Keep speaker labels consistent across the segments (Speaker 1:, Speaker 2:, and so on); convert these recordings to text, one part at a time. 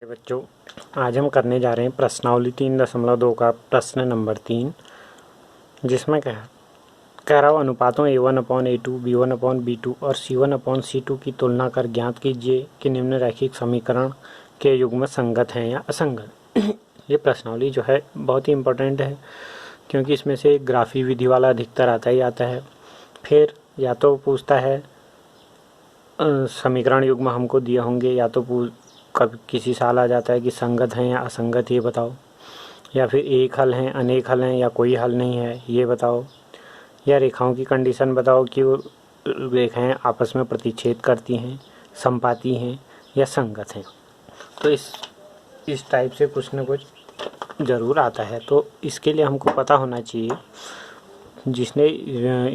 Speaker 1: बच्चों, आज हम करने जा रहे हैं प्रश्नावली 3.2 का प्रश्न नंबर 3, जिसमें कह रहा हूँ अनुपातों A1/A2, B1/B2 और C1/C2 की तुलना कर ज्ञात कीजिए कि निम्नलिखित समीकरण के युग्म संगत हैं या असंगत। ये प्रश्नावली जो है बहुत ही इम्पोर्टेंट है, क्योंकि इसमें से ग्राफी विधि वाला अधिकतर आता ही आता है। फिर या तो पूछता है समीकरण युग्म हमको दिए होंगे, या तो कब किसी साल आ जाता है कि संगत हैं या असंगत ये बताओ, या फिर एक हल हैं, अनेक हल हैं, या कोई हल नहीं है ये बताओ, या रेखाओं की कंडीशन बताओ कि वो रेखाएं आपस में प्रतिच्छेद करती हैं, समपाती हैं या संगत हैं। तो इस टाइप से कुछ न कुछ ज़रूर आता है। तो इसके लिए हमको पता होना चाहिए, जिसने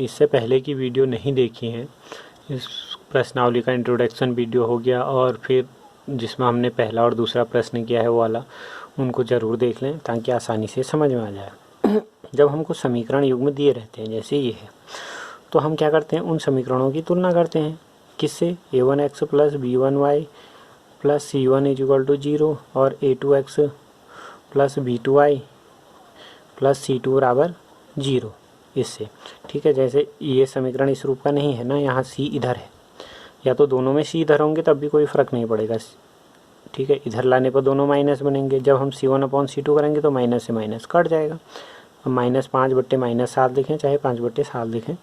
Speaker 1: इससे पहले की वीडियो नहीं देखी है, इस प्रश्नावली का इंट्रोडक्शन वीडियो हो गया और फिर जिसमें हमने पहला और दूसरा प्रश्न किया है वो वाला, उनको ज़रूर देख लें ताकि आसानी से समझ में आ जाए। जब हमको समीकरण युग्म दिए रहते हैं जैसे ये है, तो हम क्या करते हैं, उन समीकरणों की तुलना करते हैं। किससे? A1x + B1y + C1 = 0 और A2x + B2y + C2 = 0 इससे। ठीक है, जैसे ये समीकरण इस रूप का नहीं है ना, यहाँ C इधर है, या तो दोनों में C इधर होंगे तब भी कोई फ़र्क नहीं पड़ेगा। ठीक है, इधर लाने पर दोनों माइनस बनेंगे। जब हम C1/C2 करेंगे तो माइनस से माइनस कट जाएगा। अब -5/-7 लिखें चाहे 5/7 लिखें,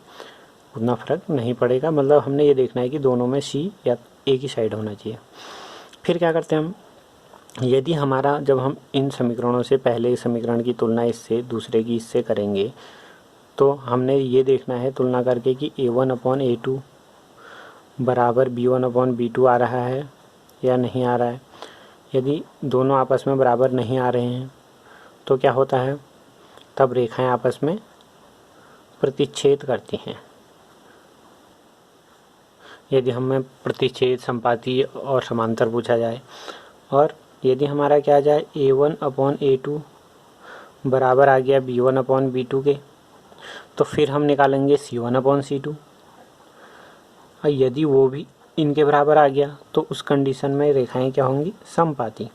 Speaker 1: उतना फ़र्क नहीं पड़ेगा। मतलब हमने ये देखना है कि दोनों में C या एक ही साइड होना चाहिए। फिर क्या करते हैं हम, यदि हमारा जब हम इन समीकरणों से पहले समीकरण की तुलना इससे, दूसरे की इससे करेंगे, तो हमने ये देखना है तुलना करके कि A1/A2 बराबर B1/B2 आ रहा है या नहीं आ रहा है। यदि दोनों आपस में बराबर नहीं आ रहे हैं तो क्या होता है, तब रेखाएं आपस में प्रतिच्छेद करती हैं। यदि हमें प्रतिच्छेद, संपाती और समांतर पूछा जाए, और यदि हमारा क्या आ जाए A1/A2 बराबर आ गया B1/B2 के, तो फिर हम निकालेंगे C1/C2। और यदि वो भी इनके बराबर आ गया तो उस कंडीशन में रेखाएं क्या होंगी, समपाती।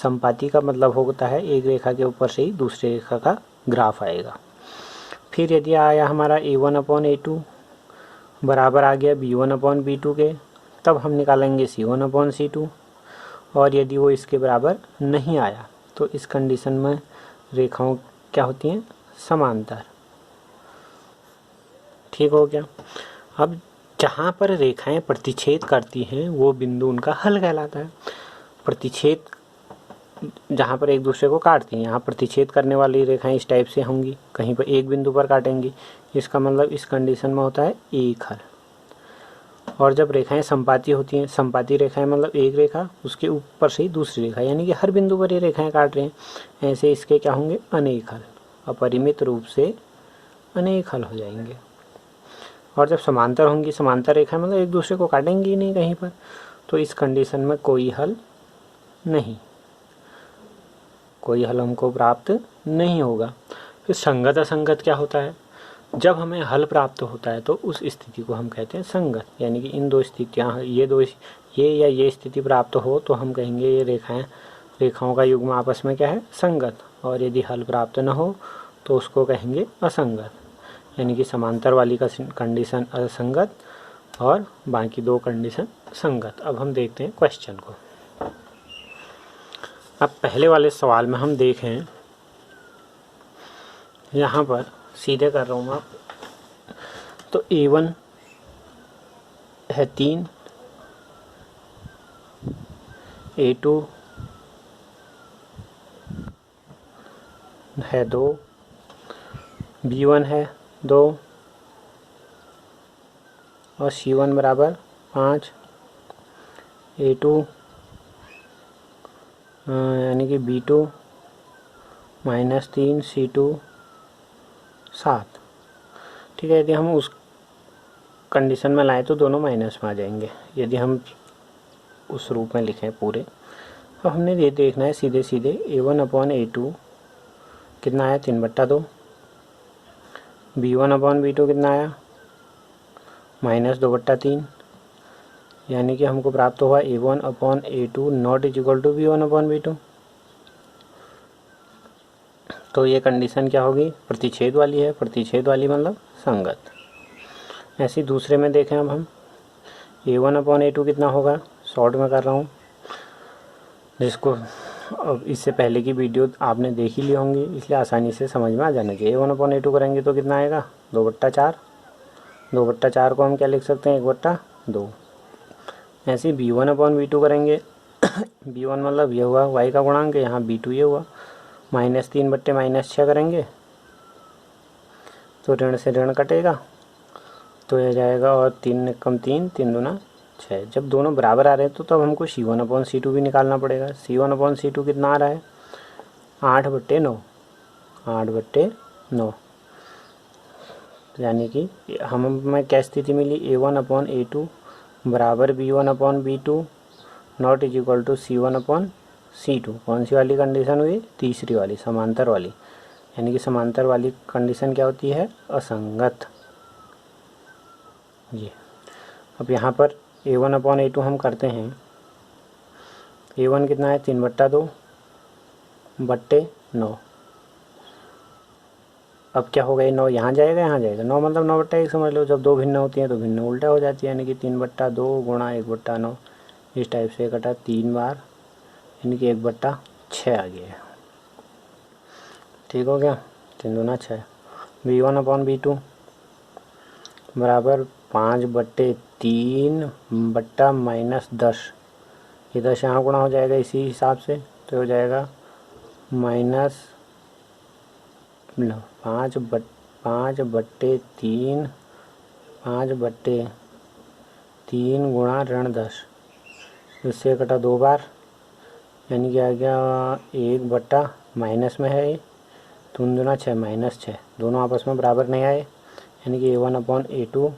Speaker 1: समपाती का मतलब होता है एक रेखा के ऊपर से ही दूसरी रेखा का ग्राफ आएगा। फिर यदि आया हमारा A1/A2 बराबर आ गया B1/B2 के, तब हम निकालेंगे C1/C2। और यदि वो इसके बराबर नहीं आया तो इस कंडीशन में रेखाओं क्या होती हैं, समांतर। ठीक हो गया। अब जहाँ पर रेखाएं प्रतिच्छेद करती हैं वो बिंदु उनका हल कहलाता है। प्रतिच्छेद जहाँ पर एक दूसरे को काटती हैं, यहाँ प्रतिच्छेद करने वाली रेखाएं इस टाइप से होंगी, कहीं पर एक बिंदु पर काटेंगी, इसका मतलब इस कंडीशन में होता है एक हल। और जब रेखाएं संपाती होती हैं, संपाती रेखाएं मतलब एक रेखा उसके ऊपर से ही दूसरी रेखा, यानी कि हर बिंदु पर ये रेखाएं काट रहे हैं, ऐसे इसके क्या होंगे, अनेक हल। अपरिमित रूप से अनेक हल हो जाएंगे। और जब समांतर होंगी, समांतर रेखाएं मतलब एक दूसरे को काटेंगी ही नहीं कहीं पर, तो इस कंडीशन में कोई हल नहीं, कोई हल हमको प्राप्त नहीं होगा। फिर संगत असंगत क्या होता है, जब हमें हल प्राप्त होता है तो उस स्थिति को हम कहते हैं संगत। यानी कि इन दो स्थितियाँ, ये स्थिति प्राप्त हो तो हम कहेंगे ये रेखाओं का युग्म आपस में क्या है, संगत। और यदि हल प्राप्त न हो तो उसको कहेंगे असंगत। यानी कि समांतर वाली का कंडीशन असंगत और बाकी दो कंडीशन संगत। अब हम देखते हैं क्वेश्चन को। अब पहले वाले सवाल में हम देखें, यहाँ पर सीधे कर रहा हूँ मैं, तो A1 है 3, A2 है 2, B1 है 2 और C1 बराबर 5, A2 यानी कि B2 -3, C2 7। ठीक है, यदि हम उस कंडीशन में लाएँ तो दोनों माइनस में आ जाएंगे, यदि हम उस रूप में लिखें पूरे। अब हमने ये देखना है सीधे सीधे A1/A2 कितना आया, 3/2। B1/B2 कितना आया, -2/3। यानी कि हमको प्राप्त हुआ A1/A2 not is equal to B1/B2। तो ये कंडीशन क्या होगी, प्रतिच्छेद वाली है। प्रतिच्छेद वाली मतलब संगत। ऐसे दूसरे में देखें अब हम A1/A2 कितना होगा, शॉर्ट में कर रहा हूँ, जिसको अब इससे पहले की वीडियो आपने देख ही ली होंगी, इसलिए आसानी से समझ में आ जाना चाहिए। A1/A2 करेंगे तो कितना आएगा, 2/4। 2/4 को हम क्या लिख सकते हैं, 1/2। ऐसे B1/B2 करेंगे B1 मतलब ये हुआ y का गुणांक, यहाँ B2 ये हुआ -3/-6 करेंगे तो ऋण से ऋण कटेगा, तो यह जाएगा और 3 कम 3, 3 दूना 6। जब दोनों बराबर आ रहे हैं तो तब हमको C1/C2 भी निकालना पड़ेगा। C1/C2 कितना आ रहा है, 8/9। 8/9 यानी कि हमें क्या स्थिति मिली, A1/A2 बराबर B1/B2 not is equal to C1/C2। कौन सी वाली कंडीशन हुई, तीसरी वाली, समांतर वाली। यानी कि समांतर वाली कंडीशन क्या होती है, असंगत। जी अब यहाँ पर A1/A2 हम करते हैं। A1 कितना है, 3/2/9। अब क्या होगा, ये 9 यहाँ जाएगा, यहाँ जाएगा। 9 मतलब 9/1 समझ लो। जब दो भिन्न होती हैं तो भिन्न उल्टा हो जाती है, यानी कि 3/2 गुणा 1/9 इस टाइप से कटा 3 बार, यानी कि 1/6 आ गया। ठीक हो गया, 3 दूना 6। B1/B2 बराबर 5/3/-10। ये 10 यहाँ गुणा हो जाएगा इसी हिसाब से, तो हो जाएगा -5/3 गुणा -10। इससे कटा 2 बार, यानी कि आ गया 1 माइनस में है ये, 3 दूना 6 -6। दोनों आपस में बराबर नहीं आए, यानी कि A1/A2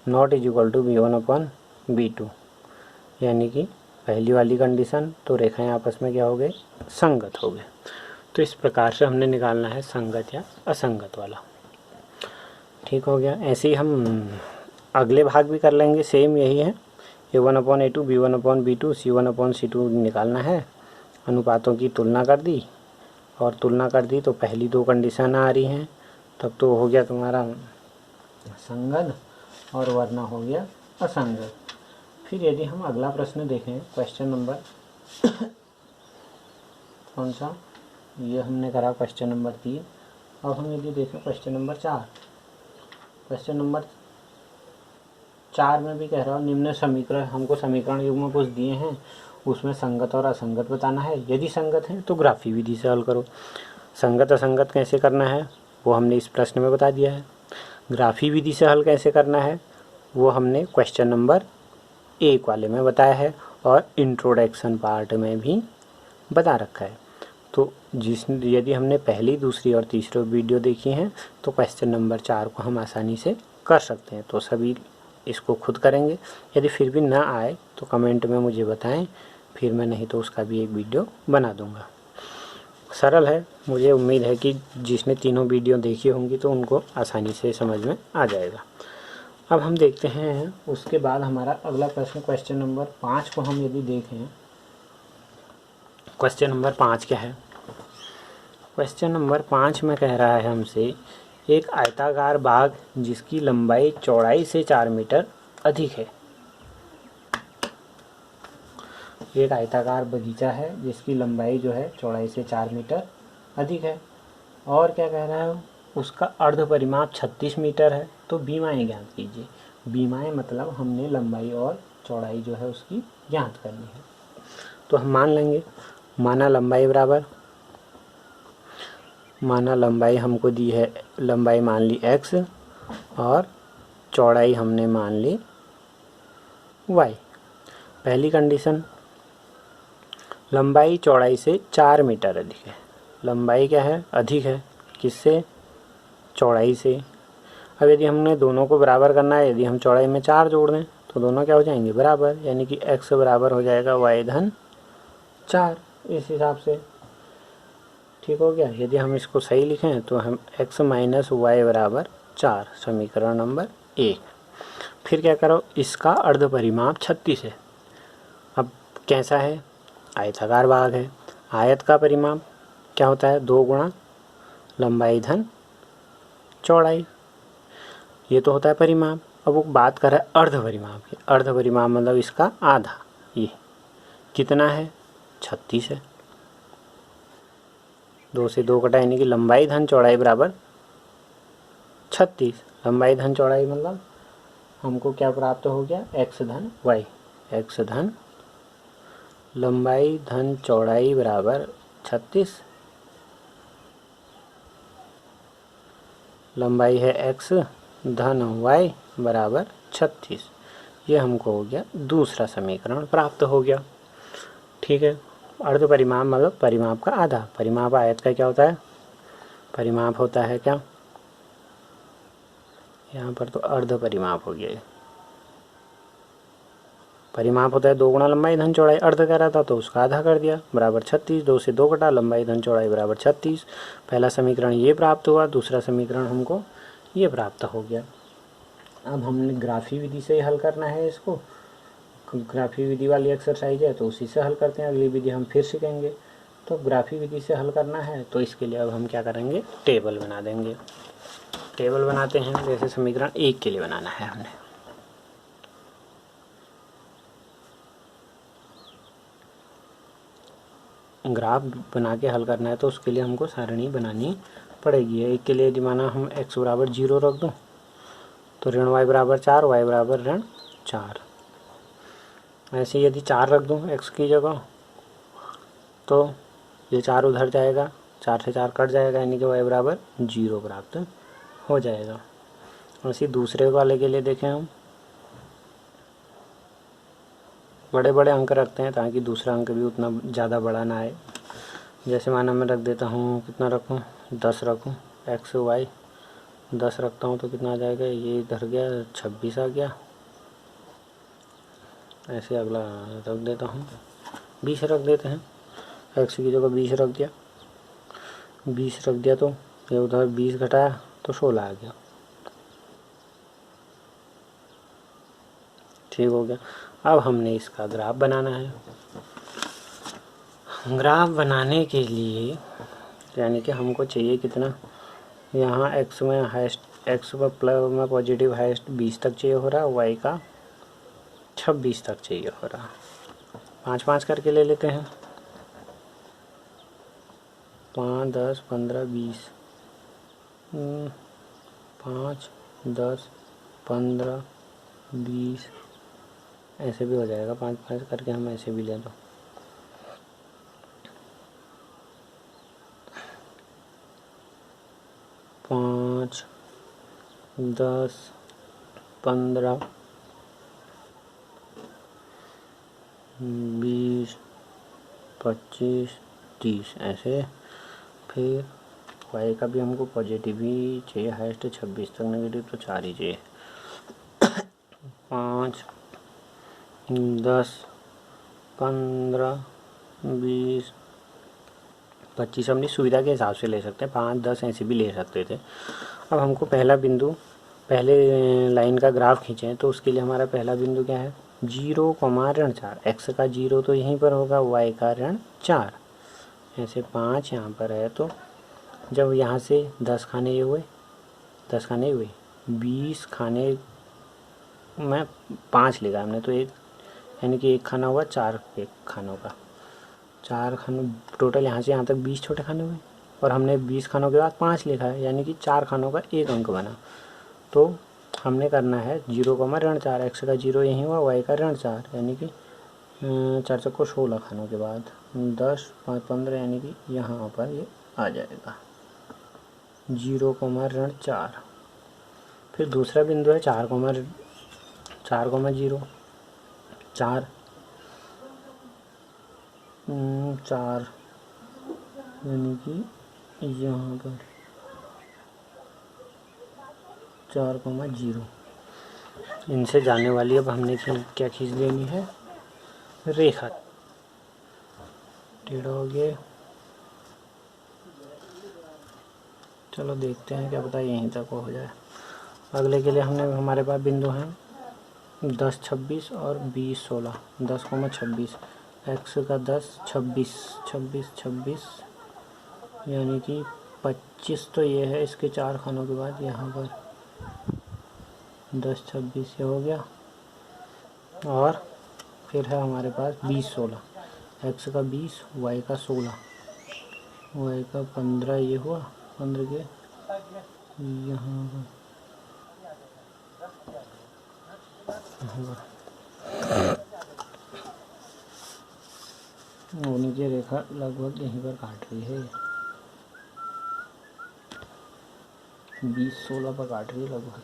Speaker 1: not is equal to B1/B2। यानी कि पहली वाली कंडीशन, तो रेखाएं आपस में क्या हो गए, संगत हो गए। तो इस प्रकार से हमने निकालना है संगत या असंगत वाला। ठीक हो गया। ऐसे ही हम अगले भाग भी कर लेंगे, सेम यही है। A1/A2 B1/B2 C1/C2 निकालना है। अनुपातों की तुलना कर दी, और तुलना कर दी तो पहली दो कंडीशन आ रही हैं, तब तो हो गया तुम्हारा संगत और वरना हो गया असंगत। फिर यदि हम अगला प्रश्न देखें, क्वेश्चन नंबर कौन सा, ये हमने करा क्वेश्चन नंबर 3। अब हम यदि देखें क्वेश्चन नंबर 4। क्वेश्चन नंबर 4 में भी कह रहा हूँ, निम्न समीकरण, हमको समीकरण युग्म कुछ दिए हैं, उसमें संगत और असंगत बताना है। यदि संगत है तो ग्राफी विधि से हल करो। संगत असंगत कैसे करना है वो हमने इस प्रश्न में बता दिया है। ग्राफी विधि से हल कैसे करना है वो हमने क्वेश्चन नंबर 1 वाले में बताया है, और इंट्रोडक्शन पार्ट में भी बता रखा है। तो यदि हमने पहली, दूसरी और तीसरी वीडियो देखी हैं तो क्वेश्चन नंबर 4 को हम आसानी से कर सकते हैं। तो सभी इसको खुद करेंगे। यदि फिर भी ना आए तो कमेंट में मुझे बताएं, फिर मैं नहीं तो उसका भी एक वीडियो बना दूंगा। सरल है, मुझे उम्मीद है कि जिसने तीनों वीडियो देखी होंगी तो उनको आसानी से समझ में आ जाएगा। अब हम देखते हैं उसके बाद हमारा अगला प्रश्न, क्वेश्चन नंबर 5 को हम यदि देखें, क्वेश्चन नंबर 5 क्या है। क्वेश्चन नंबर 5 में कह रहा है हमसे, एक आयताकार बाग जिसकी लंबाई चौड़ाई से 4 मीटर अधिक है। एक आयताकार बगीचा है जिसकी लंबाई जो है चौड़ाई से 4 मीटर अधिक है, और क्या कह रहा है, उसका अर्ध परिमाप 36 मीटर है। तो बीमाएँ ज्ञात कीजिए। बीमाएँ मतलब हमने लंबाई और चौड़ाई जो है उसकी ज्ञात करनी है। तो हम मान लेंगे, माना लंबाई हमको दी है, लंबाई मान ली x और चौड़ाई हमने मान ली y। पहली कंडीशन, लंबाई चौड़ाई से 4 मीटर अधिक है। लंबाई क्या है, अधिक है, किससे, चौड़ाई से। अब यदि हमने दोनों को बराबर करना है, यदि हम चौड़ाई में 4 जोड़ दें तो दोनों क्या हो जाएंगे, बराबर, यानी कि x बराबर हो जाएगा y/4 इस हिसाब से। ठीक हो गया। यदि हम इसको सही लिखें तो हम x - y = 4, समीकरण नंबर 1। फिर क्या करो, इसका अर्ध परिमाप 36 है। अब कैसा है, आयताकार भाग है। आयत का परिमाप क्या होता है, 2 गुणा लंबाई धन चौड़ाई, ये तो होता है परिमाप। अब वो बात कर रहा है अर्ध परिमाप की। अर्ध परिमाप मतलब इसका आधा, ये कितना है, 36 है। 2 से 2 कटा, यानी कि लंबाई धन चौड़ाई बराबर 36। लंबाई धन चौड़ाई मतलब हमको क्या प्राप्त हो गया, एक्स धन वाई। एक्स धन लंबाई धन चौड़ाई बराबर 36। लंबाई है एक्स धन वाई बराबर 36। ये हमको हो गया दूसरा समीकरण प्राप्त हो गया। ठीक है। अर्ध परिमाप मतलब परिमाप का आधा। परिमाप आयत का क्या होता है, परिमाप होता है क्या, यहाँ पर तो अर्ध परिमाप हो गया। परिमाप होता है 2 गुणा लंबाई धन चौड़ाई, अर्ध कह रहा था तो उसका आधा कर दिया, बराबर 36। 2 से 2 कटा, लंबाई धन चौड़ाई बराबर 36। पहला समीकरण ये प्राप्त हुआ, दूसरा समीकरण हमको ये प्राप्त हो गया। अब हमने ग्राफी विधि से हल करना है इसको। ग्राफी विधि वाली एक्सरसाइज है तो उसी से हल करते हैं, अगली विधि हम फिर सीखेंगे। तो ग्राफी विधि से हल करना है तो इसके लिए अब हम क्या करेंगे, टेबल बना देंगे। टेबल बनाते हैं, जैसे समीकरण 1 के लिए बनाना है हमने। ग्राफ बना के हल करना है तो उसके लिए हमको सारणी बनानी पड़ेगी। एक के लिए माना हम x बराबर 0 रख दूँ तो ऋण y बराबर 4, y बराबर ऋण 4। ऐसे यदि 4 रख दूँ x की जगह तो ये 4 उधर जाएगा, 4 से 4 कट जाएगा, यानी कि y बराबर 0 प्राप्त हो जाएगा। ऐसे दूसरे वाले के लिए देखें, हम बड़े बड़े अंक रखते हैं ताकि दूसरा अंक भी उतना ज़्यादा बड़ा ना आए। जैसे माना मैं रख देता हूँ, कितना रखूँ, 10 रखूँ, एक्स वाई 10 रखता हूँ तो कितना आ जाएगा, ये इधर गया 26 आ गया। ऐसे अगला रख देता हूँ, 20 रख देते हैं, एक्स की जगह 20 रख दिया। 20 रख दिया तो ये उधर 20 घटाया तो 16 आ गया। ठीक हो गया। अब हमने इसका ग्राफ बनाना है। ग्राफ बनाने के लिए यानी कि हमको चाहिए कितना, यहाँ x में हाइस्ट, x में पॉजिटिव हाइस्ट 20 तक चाहिए हो रहा, y का 26 तक चाहिए हो रहा। 5-5 करके ले लेते हैं, 5, 10, 15, 20, 5, 10, 15, 20 ऐसे भी हो जाएगा। 5-5 करके हम ऐसे भी ले लो, 5, 10, 15, 20, 25, 30 ऐसे। फिर y का भी हमको पॉजिटिव ही चाहिए, हाइस्ट 26 तक, नेगेटिव तो 4 ही चाहिए। 5, 10, 15, 20, 25 अपनी सुविधा के हिसाब से ले सकते हैं, 5, 10 ऐसे भी ले सकते थे। अब हमको पहला बिंदु, पहले लाइन का ग्राफ खींचें तो उसके लिए हमारा पहला बिंदु क्या है, 0, ऋण 4। एक्स का 0 तो यहीं पर होगा, y का ऋण 4। ऐसे 5 यहाँ पर है तो जब यहाँ से 10 खाने ये हुए, 10 खाने हुए, 20 खाने में 5 लेगा हमने तो एक, यानी कि एक खाना हुआ 4 एक खानों का, 4 खानों टोटल यहाँ से यहाँ तक 20 छोटे खाने हुए, और हमने 20 खानों के बाद 5 लिखा है, यानी कि 4 खानों का एक अंक बना। तो हमने करना है 0, ऋण 4। एक्स का 0 यहीं हुआ, y का ऋण 4, यानी कि 4 चक्को 16 खानों के बाद 10, 5, 15, यानी कि यहाँ पर ये आ जाएगा 0, ऋण 4। फिर दूसरा बिंदु है 4, 0, 4, 4 यानी कि यहाँ पर 4, 0। इनसे जाने वाली अब हमने क्या खींच लेनी है, रेखा। टेढ़ा हो गया, चलो देखते हैं, क्या पता यहीं तक हो जाए। अगले के लिए हमने, हमारे पास बिंदु हैं 10 26 और 20 16, 10,26 x का 10 26 26 26 यानी कि 25 तो ये है इसके 4 खानों के बाद यहाँ पर 10 26 ये हो गया। और फिर है हमारे पास 20 16, x का 20 y का 16 y का 15 ये हुआ 15 के यहाँ वो नीचे रेखा लगभग यहीं पर काट रही है, 20 16 पर काट रही है लगभग।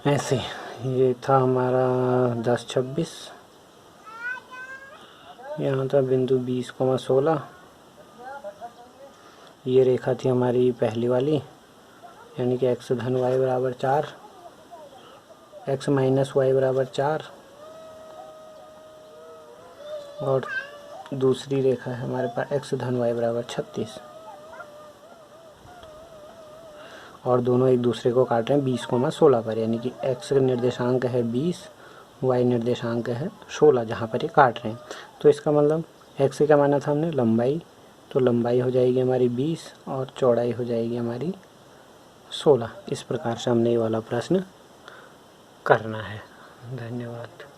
Speaker 1: ऐसे ये था हमारा 10 26, यहाँ था बिंदु 20,16। ये रेखा थी हमारी पहली वाली, यानी कि x धन y बराबर 4, x माइनस वाई बराबर 4। और दूसरी रेखा है हमारे पास x धन y बराबर 36। और दोनों एक दूसरे को काट रहे हैं 20,16 पर, यानी कि x निर्देशांक है 20, y निर्देशांक है 16 जहाँ पर ये काट रहे हैं। तो इसका मतलब x क्या माना था हमने, लंबाई, तो लंबाई हो जाएगी हमारी 20 और चौड़ाई हो जाएगी हमारी 16। इस प्रकार से हमने ये वाला प्रश्न करना है। धन्यवाद।